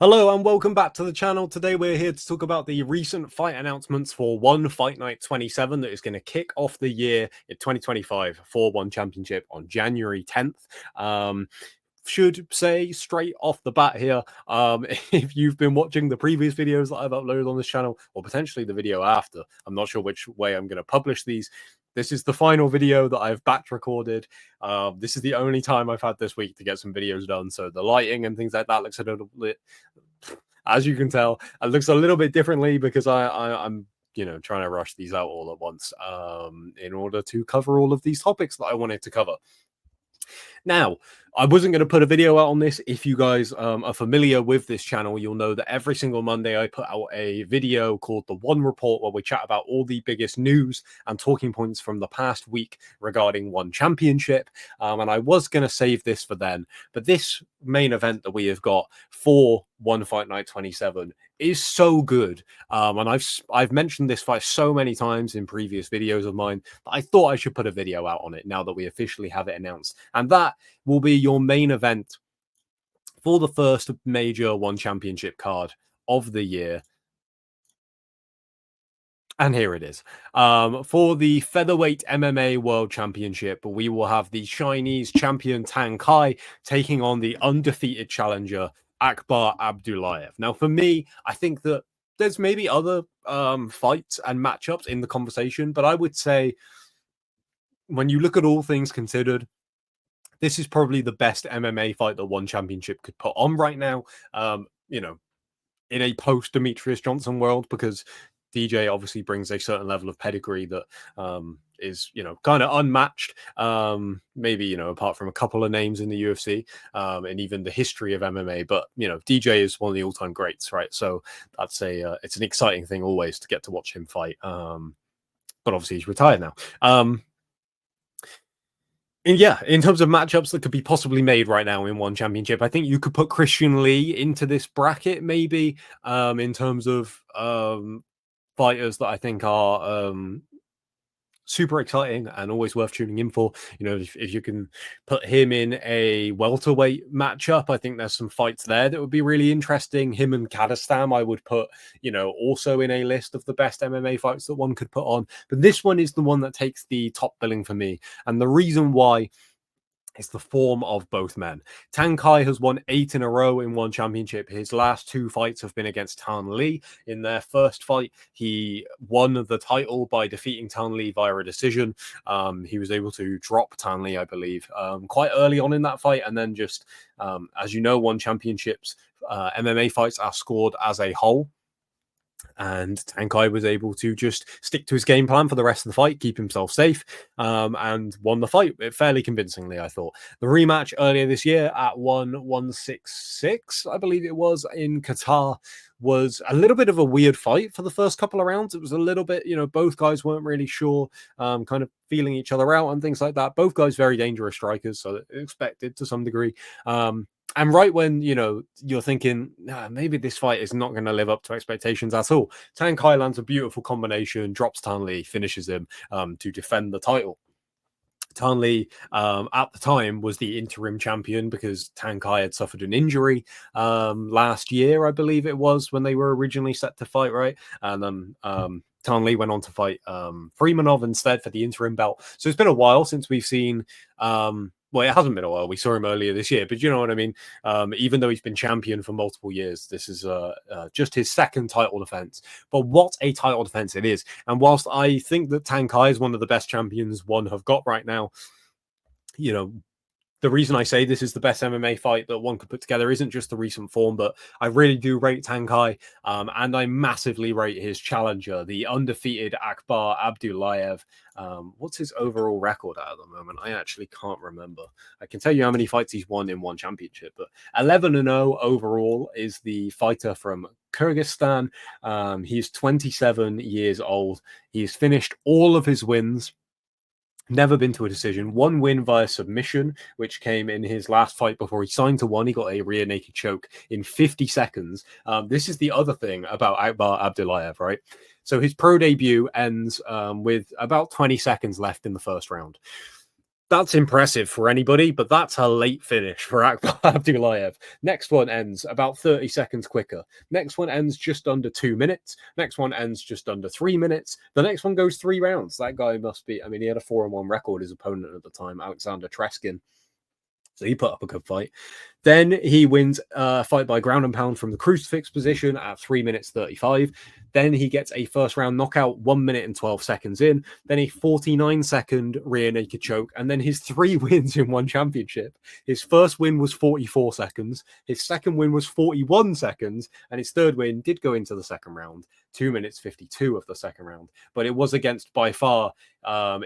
Hello and welcome back to the channel. Today we're here to talk about the recent fight announcements for One Fight Night 27 that is going to kick off the year in 2025 for One Championship on January 10th. Should say straight off the bat here, if you've been watching the previous videos that I've uploaded on this channel, or potentially the video after, I'm not sure which way I'm going to publish these. This is the final video that I've batch recorded. This is the only time I've had this week to get some videos done. So the lighting and things like that looks a little bit, as you can tell, it looks a little bit differently because I'm trying to rush these out all at once in order to cover all of these topics that I wanted to cover. Now, I wasn't going to put a video out on this. If you guys are familiar with this channel, you'll know that every single Monday I put out a video called The One Report, where we chat about all the biggest news and talking points from the past week regarding One Championship. And I was going to save this for then, but this main event that we have got for One Fight Night 27 is so good. And I've mentioned this fight so many times in previous videos of mine that I thought I should put a video out on it now that we officially have it announced. And that will be your main event for the first major One Championship card of the year. And here it is. For the featherweight MMA World Championship, we will have the Chinese champion Tang Kai taking on the undefeated challenger Akbar Abdullaev. Now, for me, I think that there's maybe other fights and matchups in the conversation, but I would say when you look at all things considered, this is probably the best MMA fight that One Championship could put on right now. In a post Demetrius Johnson world, because DJ obviously brings a certain level of pedigree that is, kind of unmatched. Maybe, apart from a couple of names in the UFC and even the history of MMA. But, DJ is one of the all-time greats, right? So that's it's an exciting thing always to get to watch him fight. But obviously he's retired now. And yeah, in terms of matchups that could be possibly made right now in One Championship, I think you could put Christian Lee into this bracket, maybe, in terms of fighters that I think are super exciting and always worth tuning in for. If you can put him in a welterweight matchup, I think there's some fights there that would be really interesting. Him and Kadestam, I would put, also in a list of the best MMA fights that one could put on. But this one is the one that takes the top billing for me. And the reason why, it's the form of both men. Tang Kai has won 8 in a row in One Championship. His last 2 fights have been against Tan Lee. In their first fight, he won the title by defeating Tan Lee via a decision. He was able to drop Tan Lee, I believe, quite early on in that fight. And then just, as you know, One Championships, MMA fights are scored as a whole. And Tang Kai was able to just stick to his game plan for the rest of the fight, keep himself safe, and won the fight fairly convincingly, I thought. The rematch earlier this year at 166, I believe it was, in Qatar, was a little bit of a weird fight for the first couple of rounds. It was a little bit, both guys weren't really sure, kind of feeling each other out and things like that. Both guys very dangerous strikers, so expected to some degree. And right when, you're thinking, maybe this fight is not going to live up to expectations at all, Tang Kai lands a beautiful combination, drops Tan Lee, finishes him to defend the title. Tan Lee, at the time, was the interim champion because Tang Kai had suffered an injury last year, I believe it was, when they were originally set to fight, right? And then Tan Lee went on to fight Freemanov instead for the interim belt. So it's been a while since we've seen... well, it hasn't been a while. We saw him earlier this year, but you know what I mean? Even though he's been champion for multiple years, this is just his second title defense. But what a title defense it is. And whilst I think that Tang Kai is one of the best champions one have got right now, the reason I say this is the best MMA fight that one could put together isn't just the recent form, but I really do rate Tang Kai, and I massively rate his challenger, the undefeated Akbar Abdullaev. What's his overall record at the moment? I actually can't remember. I can tell you how many fights he's won in One Championship, but 11-0 overall is the fighter from Kyrgyzstan. He's 27 years old. He's finished all of his wins. Never been to a decision. 1 win via submission, which came in his last fight before he signed to one. He got a rear naked choke in 50 seconds. This is the other thing about Akbar Abdullaev, right? So his pro debut ends with about 20 seconds left in the first round. That's impressive for anybody, but that's a late finish for Akbar Abdullaev. Next one ends about 30 seconds quicker. Next one ends just under 2 minutes. Next one ends just under 3 minutes. The next one goes 3 rounds. That guy must be, I mean, he had a 4-1 record, his opponent at the time, Alexander Treskin. So he put up a good fight. Then he wins a fight by ground and pound from the crucifix position at 3 minutes 35. Then he gets a first round knockout 1 minute and 12 seconds in. Then a 49-second rear naked choke. And then his 3 wins in one championship. His first win was 44 seconds. His second win was 41 seconds. And his third win did go into the second round, 2 minutes 52 of the second round. But it was against, by far,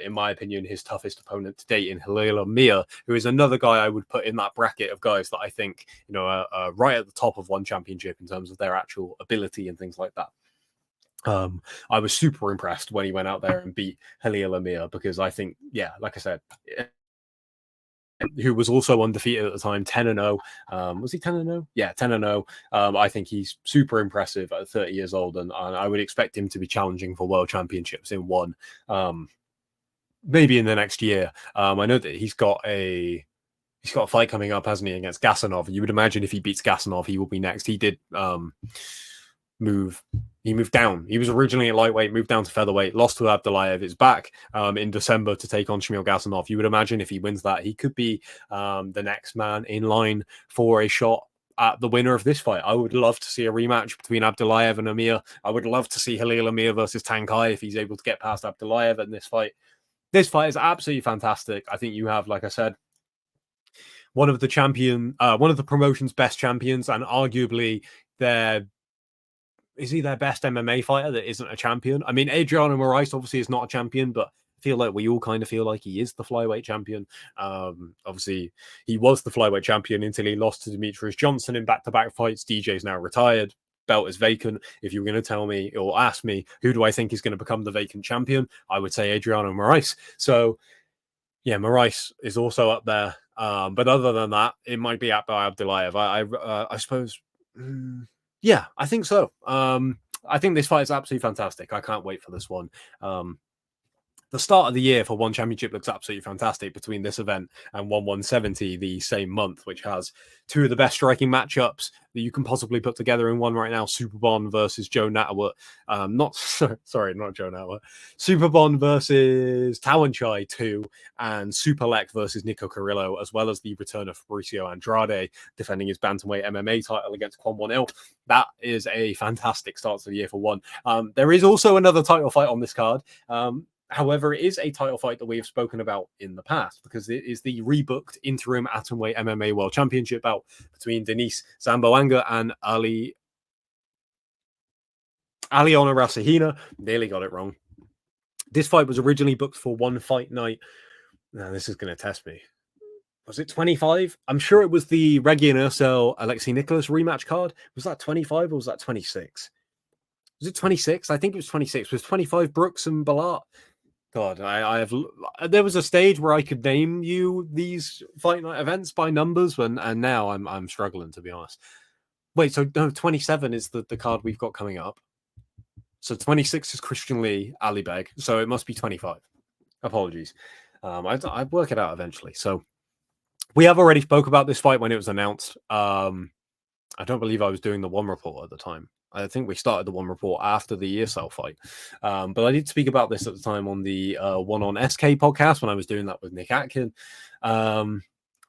in my opinion, his toughest opponent to date in Halil Amir, who is another guy I would put in that bracket of guys that I think, right at the top of one championship in terms of their actual ability and things like that. I was super impressed when he went out there and beat Halil Amir because I think, like I said, who was also undefeated at the time, 10-0. Was he 10-0? Yeah, 10-0. I think he's super impressive at 30 years old, and I would expect him to be challenging for world championships in one, maybe in the next year. I know that he's got a fight coming up, hasn't he, against Gasanov? You would imagine if he beats Gasanov, he will be next. He did moved down. He was originally at lightweight, moved down to featherweight, lost to Abdullaev. Is back in December to take on Shamil Gasanov. You would imagine if he wins that, he could be the next man in line for a shot at the winner of this fight. I would love to see a rematch between Abdullaev and Amir. I would love to see Halil Amir versus Tang Kai if he's able to get past Abdullaev in this fight. This fight is absolutely fantastic. I think you have, like I said, one of the promotion's best champions, and arguably is he their best MMA fighter that isn't a champion? I mean, Adriano Moraes obviously is not a champion, but I feel like we all kind of feel like he is the flyweight champion. Obviously, he was the flyweight champion until he lost to Demetrius Johnson in back-to-back fights. DJ's now retired. Belt is vacant. If you were going to tell me or ask me who do I think is going to become the vacant champion, I would say Adriano Moraes. So, yeah, Moraes is also up there. But other than that, it might be Akbar Abdullaev. I suppose... Yeah, I think so. I think this fight is absolutely fantastic. I can't wait for this one. The start of the year for one championship looks absolutely fantastic between this event and 170 the same month, which has two of the best striking matchups that you can possibly put together in one right now. Superbon versus Joe Natawut. Not Joe Natawut. Superbon versus Tawanchai 2 and Superlek versus Nico Carrillo, as well as the return of Fabricio Andrade defending his bantamweight MMA title against Kwon Won-il. That is a fantastic start to the year for one. There is also another title fight on this card. However, it is a title fight that we have spoken about in the past because it is the rebooked interim atomweight MMA World Championship bout between Denise Zamboanga and Aliona Rasahina. Nearly got it wrong. This fight was originally booked for one fight night. Now, this is going to test me. Was it 25? I'm sure it was the Regian Ursel Alexei Nicholas rematch card. Was that 25 or was that 26? Was it 26? I think it was 26. Was 25 Brooks and Ballart? God, I have. There was a stage where I could name you these fight night events by numbers, and now I'm struggling, to be honest. Wait, so no, 27 is the card we've got coming up. So 26 is Christian Lee, Ali Beg. So it must be 25. Apologies. I'd work it out eventually. So we have already spoke about this fight when it was announced. I don't believe I was doing the one report at the time. I think we started the one report after the ESL fight. But I did speak about this at the time on the One on SK podcast when I was doing that with Nick Atkin.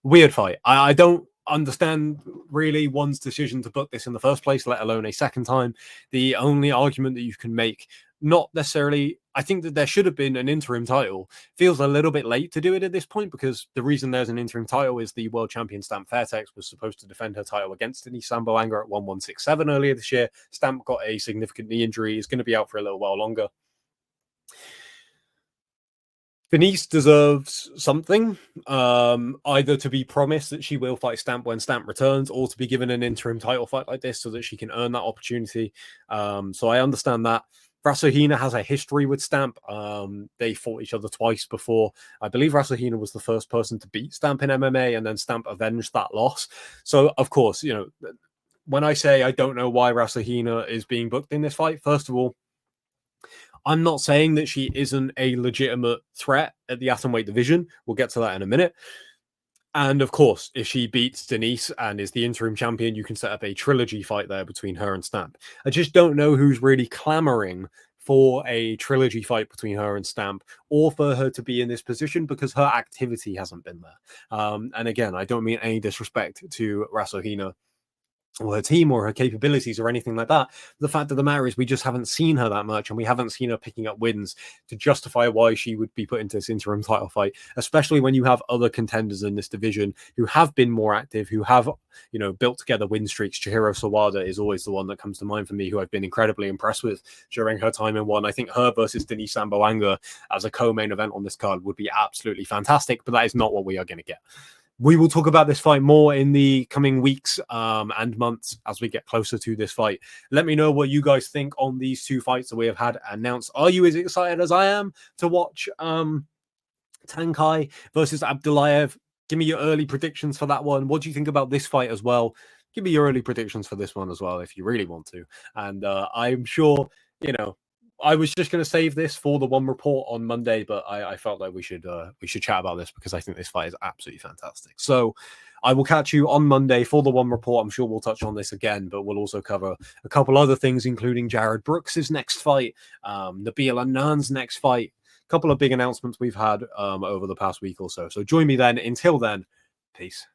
Weird fight. I don't understand really one's decision to book this in the first place, let alone a second time. The only argument that you can make, not necessarily, I think that there should have been an interim title. Feels a little bit late to do it at this point because the reason there's an interim title is the world champion Stamp Fairtex was supposed to defend her title against Denise Zamboanga at 1167 earlier this year. Stamp got a significant knee injury, is going to be out for a little while longer. Denise deserves something, either to be promised that she will fight Stamp when Stamp returns, or to be given an interim title fight like this so that she can earn that opportunity. So I understand that. Rasahina has a history with Stamp. They fought each other twice before. I believe Rasahina was the first person to beat Stamp in MMA, and then Stamp avenged that loss. So, of course, when I say I don't know why Rasahina is being booked in this fight, first of all, I'm not saying that she isn't a legitimate threat at the atomweight division. We'll get to that in a minute. And of course, if she beats Denise and is the interim champion, you can set up a trilogy fight there between her and Stamp. I just don't know who's really clamoring for a trilogy fight between her and Stamp, or for her to be in this position, because her activity hasn't been there. And again, I don't mean any disrespect to Rasuhina or her team or her capabilities or anything like that. The fact of the matter is we just haven't seen her that much, and we haven't seen her picking up wins to justify why she would be put into this interim title fight, especially when you have other contenders in this division who have been more active, who have, you know, built together win streaks. Chihiro Sawada is always the one that comes to mind for me, who I've been incredibly impressed with during her time in one. I think her versus Denise Samboanga as a co-main event on this card would be absolutely fantastic, but that is not what we are going to get. We will talk about this fight more in the coming weeks and months as we get closer to this fight. Let me know what you guys think on these two fights that we have had announced. Are you as excited as I am to watch Tang Kai versus Abdullaev? Give me your early predictions for that one. What do you think about this fight as well? Give me your early predictions for this one as well, if you really want to. And I'm sure, you know, I was just going to save this for the one report on Monday, but I felt like we should chat about this because I think this fight is absolutely fantastic. So I will catch you on Monday for the one report. I'm sure we'll touch on this again, but we'll also cover a couple other things, including Jared Brooks's next fight, Nabil Annan's next fight, a couple of big announcements we've had over the past week or so. So join me then. Until then, peace.